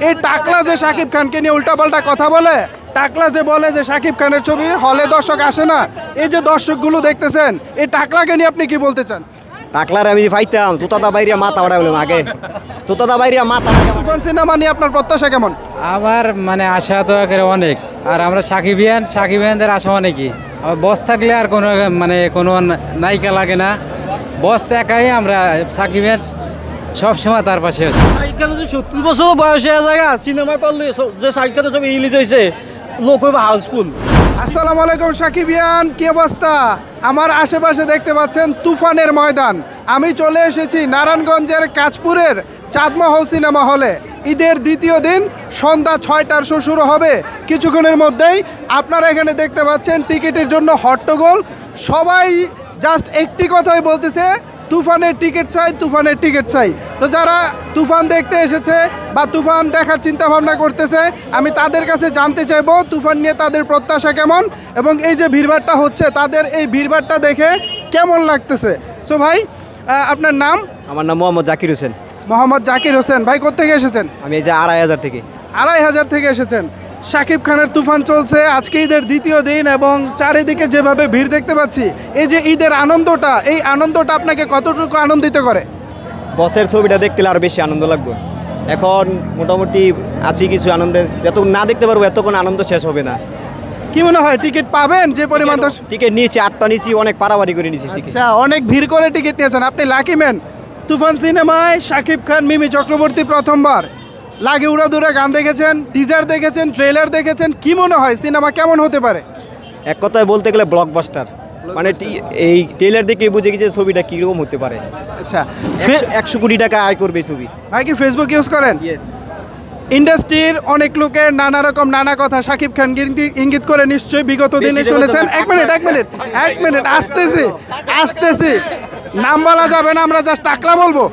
এই টাকলা যে শাকিব খানকে নিয়ে উল্টাপাল্টা কথা বলে, টাকলা যে বলে যে শাকিব খানের ছবি হলে দর্শক আসে না, এই যে দর্শকগুলো দেখতেছেন, এই টাকলাকে নিয়ে আপনি কি বলতে চান? টাকলার আমি ফাইতাম তোতা বাইরিয়া মাথা বাড়া বললাম আগে তোতা বাইরিয়া মাথা। তুফান সিনেমা নিয়ে আপনার প্রত্যাশা কেমন? আবার মানে আশা তো একেবারে অনেক, আর আমরা সাকিবিয়ানদের আশা অনেকই। বস থাকলে আর কোনো মানে কোনো নায়িকা লাগে না, বস একাই আমরা সাকিবিয়ান সবসময় তার পাশে আছি। সাকিব 70 বছর বয়সে জায়গা সিনেমা করলে যে সাকিব খানের ছবি রিলিজ হয়েছে লোক হইবে হাউসফুল। আসসালামু আলাইকুম সাকিবিয়ান, কি অবস্থা? আমার আশেপাশে দেখতে পাচ্ছেন তুফানের ময়দান। আমি চলে এসেছি নারায়ণগঞ্জের কাঁচপুরের চাঁদমহল সিনেমা হলে। ঈদের দ্বিতীয় দিন সন্ধ্যা 6টার শো শুরু হবে কিছুক্ষণের মধ্যেই। আপনারা এখানে দেখতে পাচ্ছেন টিকিটের জন্য হট্টগোল। সবাই জাস্ট একটি কথাই বলতেছে, তুফানের টিকিট চাই, তুফানের টিকিট চাই। তো যারা তুফান দেখতে এসেছে বা তুফান দেখার চিন্তা ভাবনা করতেছে, আমি তাদের কাছে জানতে চাইবো তুফান নিয়ে তাদের প্রত্যাশা কেমন এবং এই যে ভিড়ভাড়টা হচ্ছে তাদের এই ভিড়ভাড়টা দেখে কেমন লাগতেছে। সো ভাই, আপনার নাম? আমার নাম মোহাম্মদ জাকির হোসেন। মোহাম্মদ জাকির হোসেন। ভাই কোত্থেকে এসেছেন? আমি এই যে 2,500 থেকে। 2,500 থেকে এসেছেন। শাকিব খানের তুফান চলছে, আজকে ঈদের দ্বিতীয় দিন এবং চারিদিকে যেভাবে ভিড় দেখতে পাচ্ছি, এই যে ঈদের আনন্দটা, এই আনন্দটা আপনাকে কতটুকু আনন্দিত করে? বসের ছবিটা দেখতে আরো বেশি আনন্দ লাগবে। এখন মোটামুটি আছি কিছু আনন্দে, যতক্ষণ না দেখতে পারবো এতক্ষণ আনন্দ শেষ হবে না। কি মনে হয় টিকিট পাবেন? যে পরিমাণ টিকিট নিয়েছি 8টা নিয়েছি, অনেক পারাবাড়ি করে নিয়েছি। আচ্ছা, অনেক ভিড় করে টিকিট নিয়েছেন, আপনি লাকি ম্যান। তুফান সিনেমায় শাকিব খান, মিমি চক্রবর্তী প্রথমবার। লাগে উড়াদুরা গান দেখেছেন, টিজার দেখেছেন, ট্রেলার দেখেছেন, কি মনে হয় সিনেমা কেমন হতে পারে? এক কথায় বলতে গেলে ব্লকবাস্টার। মানে এই ট্রেলার দেখে বুঝে গেছে ছবিটা কীরকম হতে পারে। আচ্ছা, 100 কোটি টাকা আয় করবে এই ছবি। ভাই কি ফেসবুক ইউজ করেন? ইন্ডাস্ট্রির অনেক লোকের নানা রকম নানা কথা শাকিব খান ইঙ্গিত করে নিশ্চয়ই বিগত দিনে শুনেছেন। এক মিনিট আসতেছি, নাম বলা যাবে না, আমরা জাস্ট টাকলা বলবো,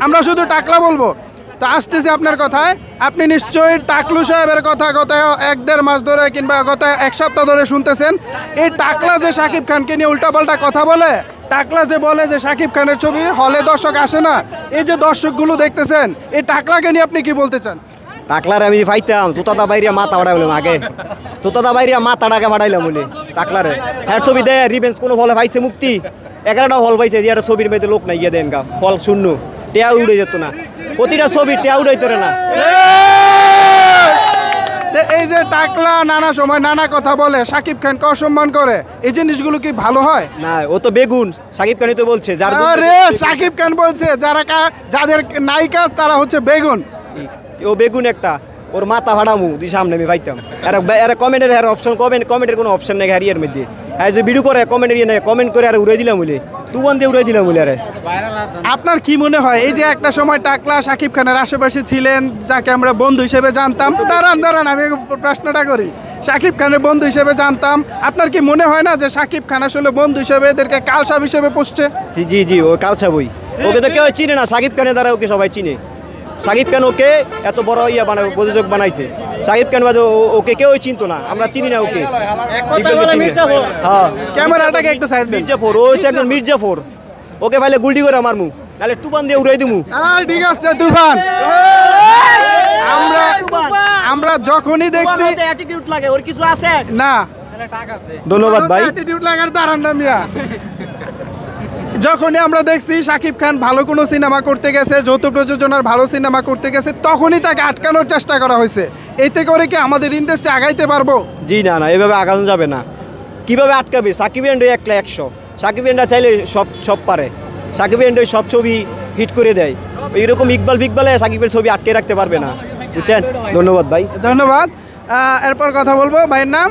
আমরা শুধু টাকলা বলবো। তো আসতেছি আপনার কথায়, আপনি নিশ্চয়ই টাকলু সাহেবের কথা গত 1-1.5 মাস ধরে কিংবা গত 1 সপ্তাহ ধরে শুনতেছেন। এই টাকলা যে শাকিব খানকে নিয়ে উল্টাপাল্টা কথা বলে, টাকলা যে বলে যে শাকিব খানের ছবি হলে দর্শক আসে না, এই যে দর্শকগুলো দেখতেছেন, এই টাকলাকে নিয়ে আপনি কি বলতে চান? টাকলার আমি ফাইতাম তোতা বাইরিয়া মাথা বাড়া বললাম আগে তোতা বাইরিয়া মাথাটাকে বাড়াইলাম বলে টাকলারে। হ্যাঁ ছবি দেয় রিভেন্স কোনো ফলে পাইছে মুক্তি, 11টা হল পাইছে, যে একটা ছবির মেয়েতে লোক নাই গিয়ে দেন গা, ফল শূন্য, টেয়া উড়ে যেত না, প্রতিটা ছবি টেয়া উড়াইতে না। এই যে টাকলা নানা সময় নানা কথা বলে, শাকিব খানকে অসম্মান করে, এই জিনিসগুলো কি ভালো হয়? না, ও তো বেগুন, শাকিব খানই তো বলছে। শাকিব খান বলছে যাদের নায়িকা তারা হচ্ছে বেগুন। ও বেগুন একটা, ওর মাথা ভাড়ামু দিয়ে সামনে আমি পাইতাম। এরা কমেন্টের অপশন, কমেন্টের কোনো অপশন নেই হ্যারিয়ার মধ্যে। হ্যাঁ যে ভিডিও করে কমেন্টের ইয়ে নেই, কমেন্ট করে আর উড়ে দিলাম বলে, তুবন দিয়ে উড়ে দিলাম বলে। আরে আপনার কি মনে হয় এই যে একটা সময় টাকলা শাকিব খানের আশেপাশে ছিলেন, যাকে আমরা বন্ধু হিসেবে জানতাম, দাঁড়ান আমি প্রশ্নটা করি, শাকিব খানের বন্ধু হিসেবে জানতাম, আপনার কি মনে হয় না যে শাকিব খান আসলে বন্ধু হিসেবে এদেরকে কালসাপ হিসেবে পুষছে? জি ও কালসাপ, ওকে তো কেউ চিনে না, শাকিব খানের দ্বারা ওকে সবাই চিনে। শাকিব খান ওকে এত বড় প্রযোজক বানাইছে, শাকিব খান ওকে কেউ চিনতো না, আমরা চিনি না ওকে। ক্যামেরাটাকে একটু সাইড দিন। মির্জাফর, ও হচ্ছে একজন মির্জাফর, ওকে পাইলে গুলডি করে মারমু, নাহলে তুফান দিয়ে উড়াই দিমু। ঠিক আছে তুফান, আমরা যখনই দেখছি অ্যাটিটিউড লাগে, ওর কিছু আছে না। ধন্যবাদ ভাই। অ্যাটিটিউড লাগার দাঁড়ান না মিয়া। যখনই আমরা দেখছি শাকিব খান ভালো কোনো সিনেমা করতে গেছে, যৌথ প্রযোজনার ভালো সিনেমা করতে গেছে, তখনই তাকে আটকানোর চেষ্টা করা হয়েছে। এতে করে কি আমাদের ইন্ডাস্ট্রি আগাইতে পারবো? জি না, এভাবে আগানো যাবে না। কিভাবে আটকাবে? সাকিব এন্ড 100, সাকিব এন্ডা চাইলে সব পারে, সাকিব এন্ড সব ছবি হিট করে দেয়। এইরকম ইকবালে সাকিবের ছবি আটকে রাখতে পারবে না, বুঝছেন? ধন্যবাদ ভাই। ধন্যবাদ। এরপর কথা বলবো, ভাইয়ের নাম?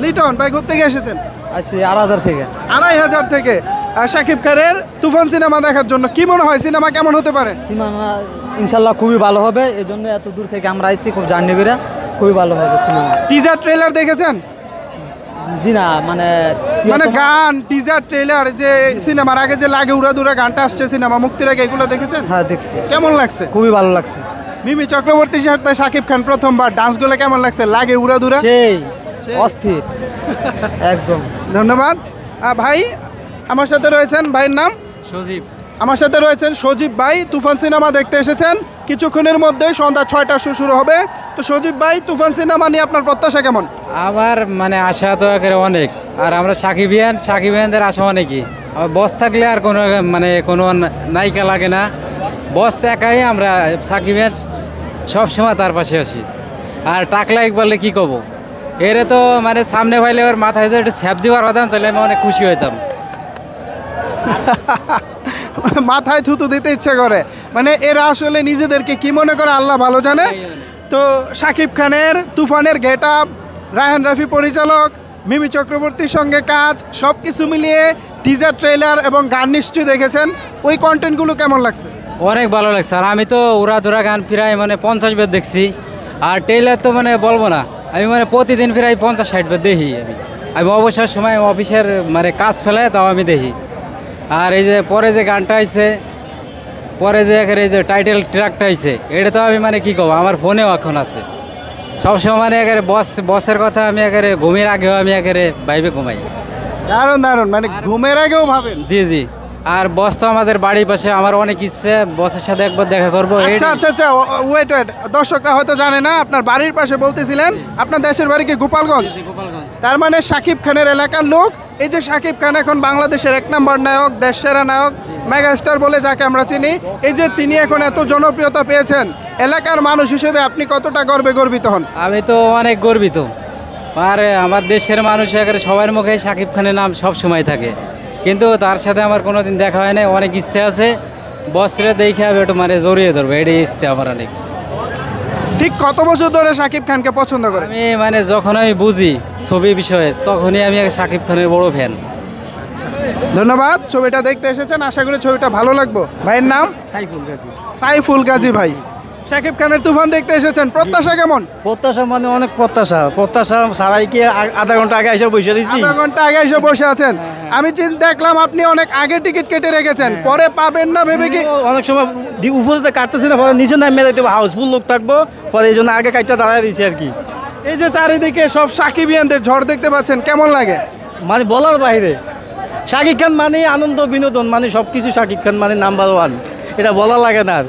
লিটন। ভাই কোত্থেকে এসেছেন? আসছি 2,500 থেকে। 2,500 থেকে শাকিব খানের তুফান সিনেমা দেখার জন্য। কি মনে হয় সিনেমা কেমন হতে পারে? সিনেমা ইনশাল্লাহ খুবই ভালো হবে, এই জন্য এত দূর থেকে আমরা আইছি, খুব জার্নি করে, খুবই ভালো হবে সিনেমা। টিজার ট্রেলার দেখেছেন? জি না, মানে গান, টিজার ট্রেলার, যে সিনেমার আগে যে লাগে উড়াদুরা গানটা আসছে সিনেমা মুক্তির আগে, এগুলো দেখেছেন? হ্যাঁ দেখছি। কেমন লাগছে? খুবই ভালো লাগছে। মিমি চক্রবর্তীর সাথে শাকিব খান প্রথমবার, ডান্সগুলো কেমন লাগছে? লাগে উড়াদুরা সেই অস্থির একদম। ধন্যবাদ। ভাই আমার সাথে রয়েছেন, ভাইয়ের নাম? সজীব। আমার সাথে রয়েছেন সজীব ভাই, তুফান সিনেমা দেখতে এসেছেন, কিছুক্ষণের মধ্যেই সন্ধ্যা 6টার শো শুরু হবে। তো সজীব ভাই, তুফান সিনেমা নিয়ে আপনার প্রত্যাশা কেমন? আমার মানে আশা তো একেবারে অনেক, আর আমরা সাকিবিয়ানদের আশা অনেকই। আর বস থাকলে আর কোনো নায়িকা লাগে না, বস একাই আমরা সাকিবিয়ান সবসময় তার পাশে আছি। আর টাকলা বললে কি কব, এরে তো মানে সামনে পাইলে ওর মাথায় যদি একটু স্যাপ দিবার হতাম তাহলে আমি অনেক খুশি হইতাম। মাথায় থুতু দিতে ইচ্ছে করে, মানে এরা আসলে নিজেদেরকে কি মনে করে আল্লাহ ভালো জানে। তো শাকিব খানের তুফানের গেট আপ, রায়হান রাফি পরিচালক, মিমি চক্রবর্তীর সঙ্গে কাজ, সব কিছু মিলিয়ে টিজার ট্রেলার এবং গান নিশ্চয়ই দেখেছেন, ওই কন্টেন্টগুলো কেমন লাগছে? অনেক ভালো লাগছে। আর আমি তো উড়াধুরা গান প্রায় 50 বার দেখছি। আর ট্রেলার তো বলবো না, আমি প্রতিদিন প্রায় 50-60 বার দেখি। আমি অবসর সময় অফিসের কাজ ফেলে তাও আমি দেখি। আর এই যে পরে যে গানটা আইছে, পরে যে এই যে টাইটেল ট্র্যাকটা আইছে, এটা তো আমি কি কব, আমার ফোনেও এখন আছে। সবসময় বসের কথা আমি ঘুমের আগেও আমি ভাইবে ঘুমাই। দারুণ দারুণ, ঘুমের আগেও ভাবেন? জি জি। আর বস তো আমাদের বাড়ির পাশে, আমার অনেক ইচ্ছে বসের সাথে একবার দেখা করবো। আচ্ছা, ওয়েট, দর্শকরা হয়তো জানে না আপনার বাড়ির পাশে বলতেছিলেন, আপনার দেশের বাড়ি কি গোপালগঞ্জ? তার মানে শাকিব খানের এলাকার লোক। এই যে শাকিব খান এখন বাংলাদেশের 1 নম্বর নায়ক, দেশসেরা নায়ক, মেগাস্টার বলে যাকে আমরা চিনি, এই যে তিনি এখন এত জনপ্রিয়তা পেয়েছেন, এলাকার মানুষ হিসেবে আপনি কতটা গর্বিত হন? আমি তো অনেক গর্বিত। আর আমার দেশের মানুষ সবার মুখে শাকিব খানের নাম সব সময় থাকে, কিন্তু তার সাথে আমার কোনোদিন দেখা হয় না। অনেক ইচ্ছে আছে বসরে দেখে আমি একটু জড়িয়ে ধরবো, এটাই ইচ্ছে আমার অনেক। ঠিক কত বছর ধরে শাকিব খানকে পছন্দ করে? আমি যখন আমি বুঝি ছবি বিষয়ে, তখনই আমি শাকিব খানের বড় ফ্যান। ধন্যবাদ, ছবিটা দেখতে এসেছেন, আশা করি ছবিটা ভালো লাগবে। ভাইয়ের নাম? সাইফুল গাজী ভাই। শাকিব খানের তুফান দেখতে এসেছেন, প্রত্যাশা কেমন? প্রত্যাশা অনেক প্রত্যাশা সারাই কি আধা ঘন্টা আগে এসে বসে দিচ্ছি। আধা ঘন্টা আগে এসে বসে আছেন? আমি দেখলাম আপনি অনেক আগে টিকিট কেটে রেখেছেন, পরে পাবেন না ভেবে কি? অনেক সময় উপরে কাটতেছি না, পরে নিচে নামে যাইতে হাউসফুল লোক থাকবো, পরে এই জন্য আগে কাটটা দাঁড়ায় দিয়েছি আর কি। এই যে চারিদিকে সব সাকিবিয়ানদের ঝড় দেখতে পাচ্ছেন, কেমন লাগে? বলার বাইরে। শাকিব খান আনন্দ বিনোদন, সব কিছু শাকিব খান নাম্বার 1, এটা বলা লাগে না আর।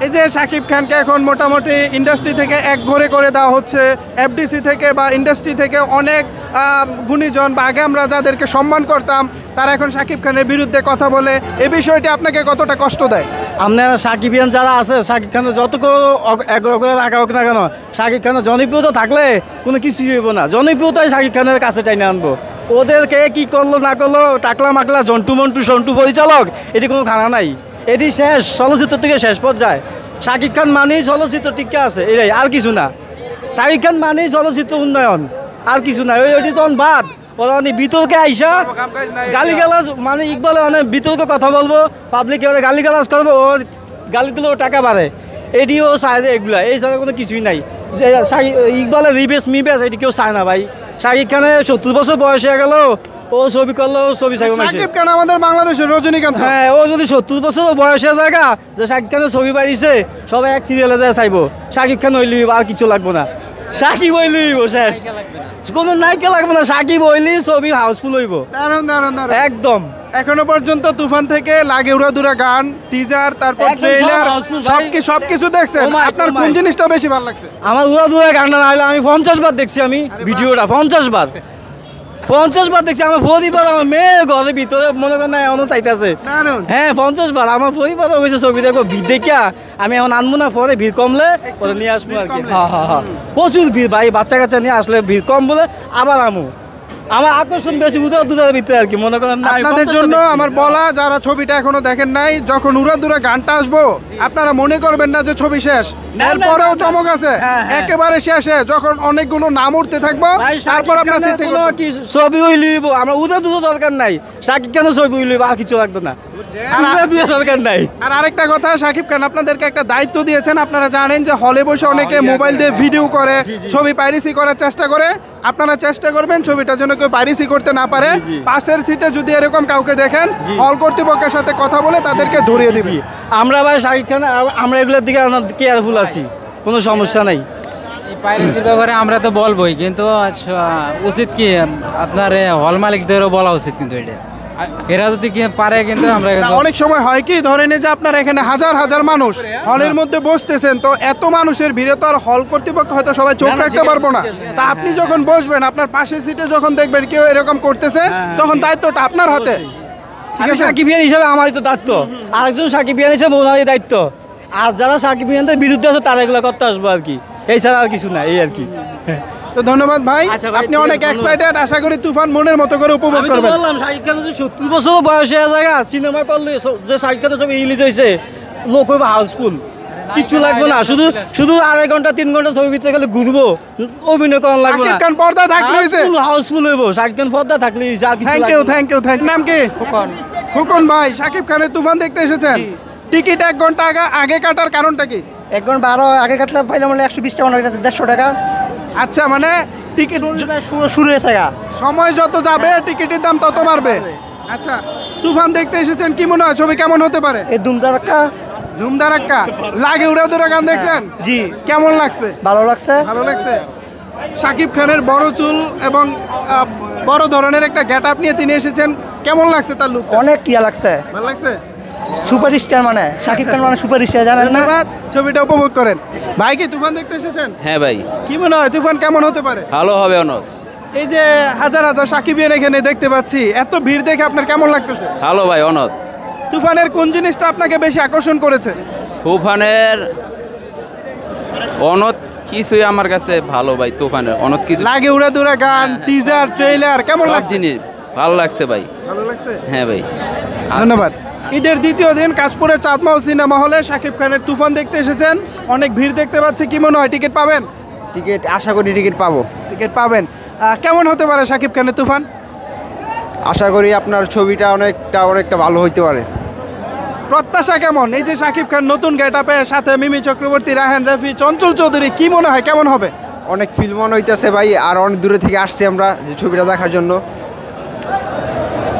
এই যে শাকিব খানকে এখন মোটামুটি ইন্ডাস্ট্রি থেকে এক ঘরে করে দেওয়া হচ্ছে, এফডিসি থেকে বা ইন্ডাস্ট্রি থেকে অনেক গুণীজন বা আগে আমরা যাদেরকে সম্মান করতাম, তারা এখন শাকিব খানের বিরুদ্ধে কথা বলে, এই বিষয়টি আপনাকে কতটা কষ্ট দেয়? আপনারা সাকিবিয়ান যারা আছে, শাকিব খানের যত রাখা হোক না কেন, শাকিব খানের জনপ্রিয়তা থাকলে কোনো কিছুই হইব না। জনপ্রিয়তাই শাকিব খানের কাছে টাইনে আনবো। ওদেরকে কি করলো না করলো, টাকলা মাকলা সন্টু পরিচালক, এটি কোনো খানা নাই। এটি শেষ, চলচ্চিত্র থেকে শেষ পর্যায়ে শাকিব খান চলচ্চিত্র টিকে আছে, এটাই, আর কিছু না। শাকিব খান চলচ্চিত্র উন্নয়ন, আর কিছু না। ওইটি তখন বাদ, ওরা বিতর্কে আইসা গালিগালাজ ইকবালে বিতর্কে কথা বলবো, পাবলিক গালিগালাজ করবো, ও গালি দিলেও টাকা বাড়ে, এটিও চায় যে এগুলা, এই ছাড়া কোনো কিছুই নাই। ইকবালের রিবেস মিবেস এটি কেউ চায় না ভাই। শাকিব খানের 70 বছর বয়স হয়ে গেল, ও ছবি করলো, ছবি চাইব না। শাকিব খান আমাদের বাংলাদেশের রজনীকান্ত। হ্যাঁ, ও যদি 70 বছর বয়সের জায়গা যে শাকিব খানের ছবি পাইছে, সবাই এক সিরিয়ালে যায় চাইবো। শাকিব খান হইলি আর কিছু লাগবো না, সাকিব হইলি শেষ, কোনো নায়িকা লাগবে না, সাকিব হইলি ছবি হাউসফুল হইব। দারুণ একদম। এখনো পর্যন্ত তুফান থেকে লাগে উড়াদুরা গান, টিজার, তারপর ট্রেলার, সবকিছু দেখছেন, আপনার কোন জিনিসটা বেশি ভালো লাগছে? আমার উড়াদুরা গানটা না হলে আমি 50 বার দেখছি, আমি ভিডিওটা 50 বার দেখছি। আমার পরিবার, আমার মেয়ে ঘরের ভিতরে মনে করেন না এখনো চাইতেছে। হ্যাঁ, 50 বার আমার পরিবার হয়েছে ছবি দেখো, ভিড় দেখিয়া আমি এখন আনবো না, পরে ভিড় কমলে ওরা নিয়ে আসবো আর কি। হ্যাঁ, প্রচুর ভিড় ভাই, বাচ্চা কাচ্চা নিয়ে আসলে ভিড় কম বলে আবার আমু। আমার আকর্ষণ বেশি উড়াদুরার ভিতরে আর কি, মনে করেন না। আপনাদের জন্য আমার বলা, যারা ছবিটা এখনো দেখেন নাই, যখন উড়াদুরা গানটা আসবো আপনারা মনে করবেন না যে ছবি শেষ, এরপরেও চমক আছে। একেবারে শেষে যখন অনেকগুলো নাম উঠতে থাকবো, তারপর আপনার ছবি হইলিব, আমরা উড়াদুরা দরকার নাই, শাকিব খানের ছবি হইলিব, আর কিছু লাগতো না, দরকার নাই। আর আরেকটা কথা, শাকিব খান আপনাদেরকে একটা দায়িত্ব দিয়েছেন। আপনারা জানেন যে হলে বসে অনেকে মোবাইল দিয়ে ভিডিও করে, ছবি পাইরেসি করার চেষ্টা করে। আপনারা চেষ্টা করবেন ছবিটা যেন কেউ পাইরেসি করতে না পারে। পাশের সিটে যদি এরকম কাউকে দেখেন, হল কর্তৃপক্ষের সাথে কথা বলে তাদেরকে ধরিয়ে দিবি। আমরা ভাই শাকিব খান, আমরা এগুলোর দিকে কেয়ারফুল আছি, কোনো সমস্যা নাই। এই পাইরেসির ব্যাপারে আমরা তো বলবোই, কিন্তু উচিত কি আপনার হল মালিকদেরও বলা উচিত, কিন্তু এটা এরা যদি পারে কিন্তু আমরা না, কিন্তু অনেক সময় হয় কি ধরেন এই যে আপনার এখানে হাজার হাজার মানুষ হলের মধ্যে বসতেছেন, তো এত মানুষের ভিড়ে তো আর হল কর্তৃপক্ষ হয়তো সবাই চোখ রাখতে পারবো না। তা আপনি যখন বসবেন, আপনার পাশের সিটে যখন দেখবেন কেউ এরকম করতেছে, তখন দায়িত্বটা আপনার হাতে। ঠিক আছে, সাকিবিয়ান হিসাবে আমারই তো দায়িত্ব, আরেকজন সাকিবিয়ান হিসাবে ওনারই দায়িত্ব। আর যারা সাকিবিয়ানদের বিরুদ্ধে আছে তারা এগুলো করতে আসবো আর কি, এছাড়া আর কিছু না, এই আর কি। তো ধন্যবাদ ভাই, আচ্ছা ভাই, আপনি ঠিক অনেক আছে, এক্সাইটেড। আশা করি তুফান মনের মতো করে উপভোগ আমি তো করবেন। বললাম শাকিব খান যদি 70 বছর বয়সে জায়গা সিনেমা করলে যে শাকিব খানের ছবি রিলিজ হয়েছে, লোক হইব হাউসফুল, কিচ্ছু লাগবে না, শুধু শুধু 2.5 ঘন্টা 3 ঘন্টা ছবি ভিতরে গেলে ঘুরবো, অভিনয় করার লাগবে শাকিব না। খান পর্দা থাকলে হয়েছে। হাউসফুল হইব, শাকিব খান পর্দা থাকলে হইছে, আর কিছু থ্যাংক লাগবে ইউ, না। থ্যাংক ইউ, থ্যাংক নাম কি? ফুকন ভাই, শাকিব খানের তুফান দেখতে এসেছেন। টিকিট 1 ঘন্টা আগে কাটার কারণটা কি? 1 ঘন্টা 12 আগে কাটলে পাইলাম 120 টাকা, 150 টাকা। আচ্ছা, মানে টিকিট শুরু হয়েছে গা। সময় যত যাবে টিকিটের দাম তত বাড়বে। আচ্ছা, তুফান দেখতে এসেছেন, কি মনে হয় ছবি কেমন হতে পারে? এই দুমদারাক্কা ধুমধারাক্কা লাগে উড়ে উড়ে গান দেখছেন? জি, কেমন লাগছে? ভালো লাগছে। ভালো লাগছে। শাকিব খানের বড় চুল এবং বড় ধরনের একটা গেট আপ নিয়ে তিনি এসেছেন, কেমন লাগছে তার লুক? অনেক কিয়া লাগছে, ভালো লাগছে। সুপারস্টার মানে শাকিব খান মানে সুপারস্টার, জানেন না? ধন্যবাদ, ছবিটা উপভোগ করেন। ভাই কি তুফান দেখতে এসেছেন? হ্যাঁ ভাই, কি মনে হয় তুফান কেমন হতে পারে? ভালো হবে অনক, এই যে হাজার হাজার সাকিবিয়ান এখানে দেখতে পাচ্ছি, এত ভিড় দেখে আপনার কেমন লাগতেছে? ভালো ভাই অনক। তুফানের কোন জিনিসটা আপনাকে বেশি আকর্ষণ করেছে? তুফানের অনত কিছুই আমার কাছে ভালো ভাই, তুফানের অনত কিছু লাগে উড়ে দুরা গান, টিজার, ট্রেইলার কেমন সব লাগছে? জিনিস ভালো লাগছে ভাই। ভালো লাগছে। হ্যাঁ ভাই, ধন্যবাদ। ঈদের দ্বিতীয় দিন কাশপুরের চাঁদমহল সিনেমা হলে শাকিব খানের তুফান দেখতে এসেছেন, অনেক ভিড় দেখতে পাচ্ছি, কি মনে হয় টিকিট পাবেন? টিকিট আশা করি টিকিট পাবো। টিকিট পাবেন। কেমন হতে পারে শাকিব খানের তুফান? আশা করি আপনার ছবিটা অনেকটা ভালো হইতে পারে। প্রত্যাশা কেমন? এই যে শাকিব খান নতুন গেট আপে, সাথে মিমি চক্রবর্তী, রায়হান রাফি, চঞ্চল চৌধুরী, কি মনে হয় কেমন হবে? অনেক ফিল্ম মনে হইতেছে ভাই, আর অনেক দূরে থেকে আসছি আমরা যে ছবিটা দেখার জন্য।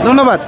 ধন্যবাদ।